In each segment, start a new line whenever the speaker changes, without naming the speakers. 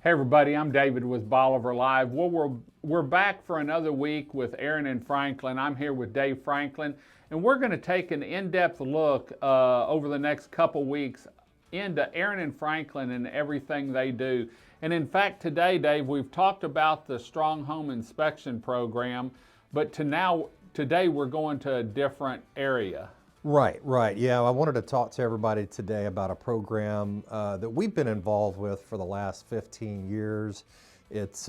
Hey everybody, I'm David with Bolivar Live. Well, we're back for another week with Aran and Franklin. I'm here with Dave Franklin, and we're going to take an in-depth look over the next couple weeks into Aran and Franklin and everything they do. And in fact, today, Dave, we've talked about the Strong Home Inspection Program, but today we're going to a different area.
Right. Yeah, I wanted to talk to everybody today about a program that we've been involved with for the last 15 years. It's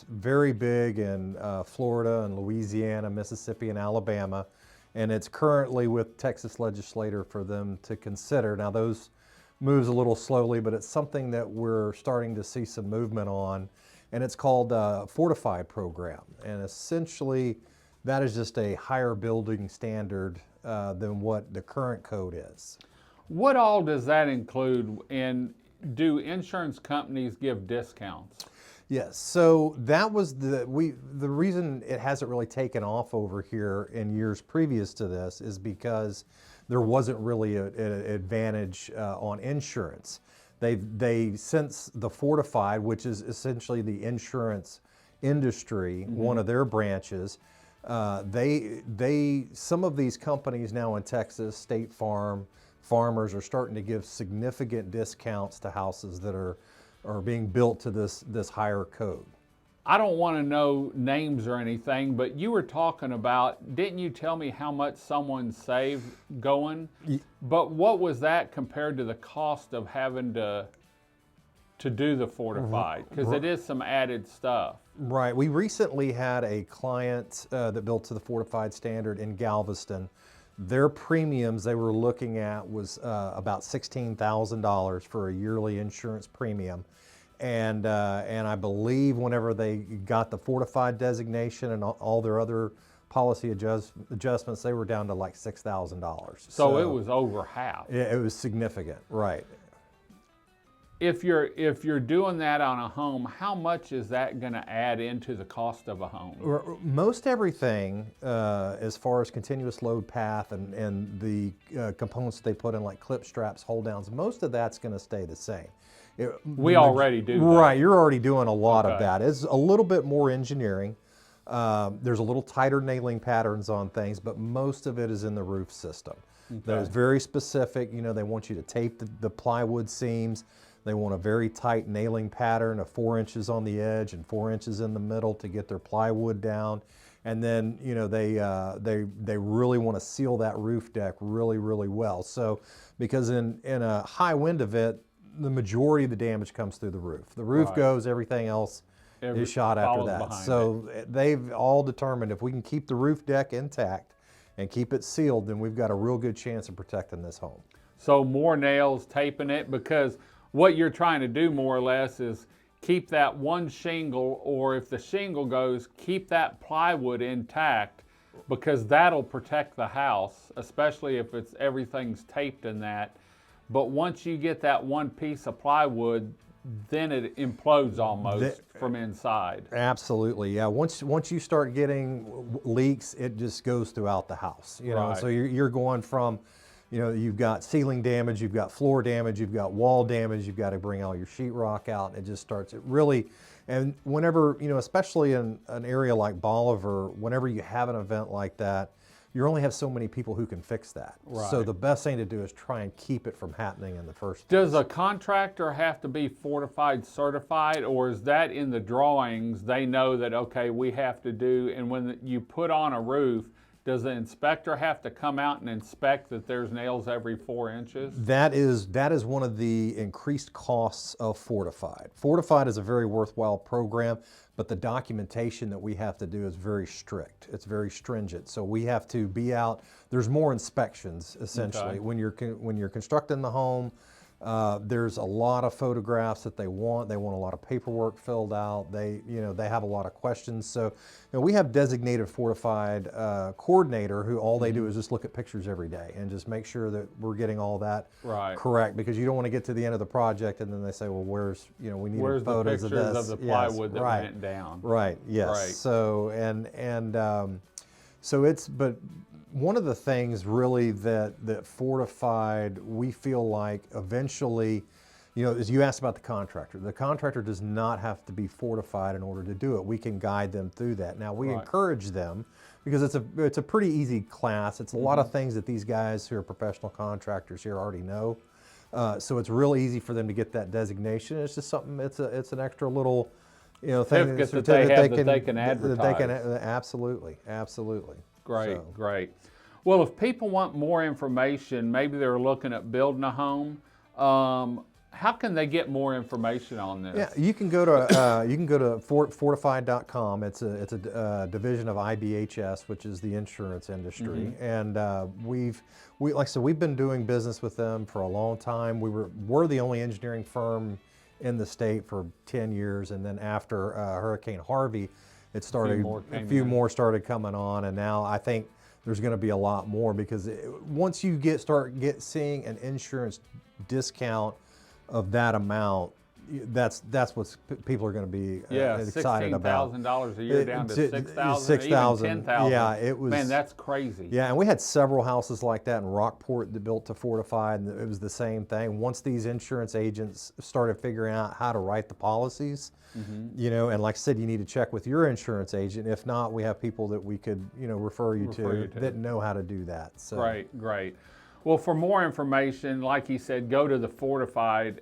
very big in Florida and Louisiana, Mississippi, and Alabama, and it's currently with Texas legislator for them to consider. Now, those moves a little slowly, but it's something that we're starting to see some movement on, and it's called Fortified Program. And essentially, that is just a higher building standard than what the current code is.
What all does that include, and do insurance companies give discounts?
Yes, so that was the reason it hasn't really taken off over here in years previous to this is because there wasn't really an advantage on insurance. They since the Fortified, which is essentially the insurance industry, one of their branches, some of these companies now in Texas, State Farm, farmers are starting to give significant discounts to houses that are being built to this higher code.
I don't want to know names or anything, but you were talking about, didn't you tell me how much someone saved going? But what was that compared to the cost of having to do the Fortified? Because it is some added stuff.
Right. We recently had a client that built to the Fortified standard in Galveston. Their premiums they were looking at was about $16,000 for a yearly insurance premium. And I believe whenever they got the Fortified designation and all their other policy adjustments, they were down to like $6,000.
So it was over half.
It was significant, right.
If you're doing that on a home, how much is that going to add into the cost of a home?
Most everything, as far as continuous load path and the components they put in, like clip straps, hold downs, most of that's going to stay the same.
We already do that.
Right, you're already doing a lot of that. It's a little bit more engineering. There's a little tighter nailing patterns on things, but most of it is in the roof system. Okay. That is very specific. You know, they want you to tape the plywood seams. They want a very tight nailing pattern of 4 inches on the edge and 4 inches in the middle to get their plywood down. And then, you know, they really want to seal that roof deck really, really well. So, because in a high wind event, the majority of the damage comes through the roof. The roof goes, everything else is shot after that. So they've all determined if we can keep the roof deck intact and keep it sealed, then we've got a real good chance of protecting this home.
So more nails, taping it, because what you're trying to do more or less is keep that one shingle, or if the shingle goes, keep that plywood intact, because that'll protect the house, especially if everything's taped in that. But once you get that one piece of plywood, then it implodes almost from inside.
Absolutely, yeah. Once you start getting leaks, it just goes throughout the house. You know, so you're going from, you know, you've got ceiling damage, you've got floor damage, you've got wall damage, you've got to bring all your sheetrock out. It just starts, it really, and whenever, you know, especially in an area like Bolivar, whenever you have an event like that, you only have so many people who can fix that. Right. So the best thing to do is try and keep it from happening in the first place.
Does a contractor have to be Fortified certified, or is that in the drawings? They know that, okay, we have to do, and when you put on a roof, does the inspector have to come out and inspect that there's nails every 4 inches?
That is one of the increased costs of Fortified. Fortified is a very worthwhile program, but the documentation that we have to do is very strict. It's very stringent. So we have to be out. There's more inspections essentially. Okay. When you're constructing the home. There's a lot of photographs that they want. They want a lot of paperwork filled out. They have a lot of questions. So, we have designated Fortified coordinator who all they do is just look at pictures every day and just make sure that we're getting all that correct, because you don't want to get to the end of the project and then they say, well, where's we need photos of this.
Where's the pictures of the plywood that went down?
Right. Yes. Right. So so it's, but one of the things really that Fortified, we feel like eventually you know, as you asked about the contractor does not have to be fortified in order to do it. We can guide them through that. Now, we encourage them because it's a pretty easy class. It's a lot of things that these guys who are professional contractors here already know. So it's real easy for them to get that designation. It's just something, it's an extra little, you know, thing
Certificate that they can advertise.
Absolutely, absolutely.
Great, great. Well, if people want more information, maybe they're looking at building a home, how can they get more information on this?
Yeah, you can go to fortified.com. It's a division of IBHS, which is the insurance industry, and like I said, we've been doing business with them for a long time. We're the only engineering firm in the state for 10 years, and then after Hurricane Harvey, a few more started coming on, and now I think there's going to be a lot more because once you start seeing an insurance discount of that amount, that's what people are going to be excited about.
$16,000 a year down to $6,000, even $10,000.
Yeah, it was.
Man, that's crazy.
Yeah, and we had several houses like that in Rockport that built to Fortified, and it was the same thing. Once these insurance agents started figuring out how to write the policies, you know, and like I said, you need to check with your insurance agent. If not, we have people that we could, you know, refer you to that know how to do that. So.
Great, great. Well, for more information, like he said, go to the Fortified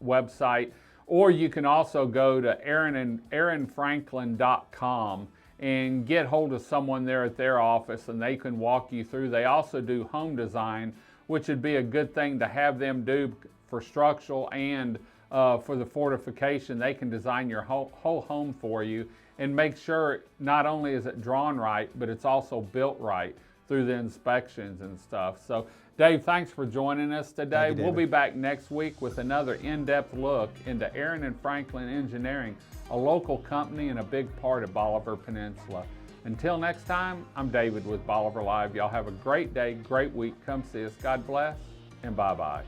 website, or you can also go to aranfranklin.com and get hold of someone there at their office, and they can walk you through. They also do home design, which would be a good thing to have them do for structural and for the fortification. They can design your whole home for you and make sure not only is it drawn right, but it's also built right through the inspections and stuff. So Dave, thanks for joining us today. We'll be back next week with another in-depth look into Aran and Franklin Engineering, a local company and a big part of Bolivar Peninsula. Until next time, I'm David with Bolivar Live. Y'all have a great day, great week. Come see us. God bless, and bye-bye.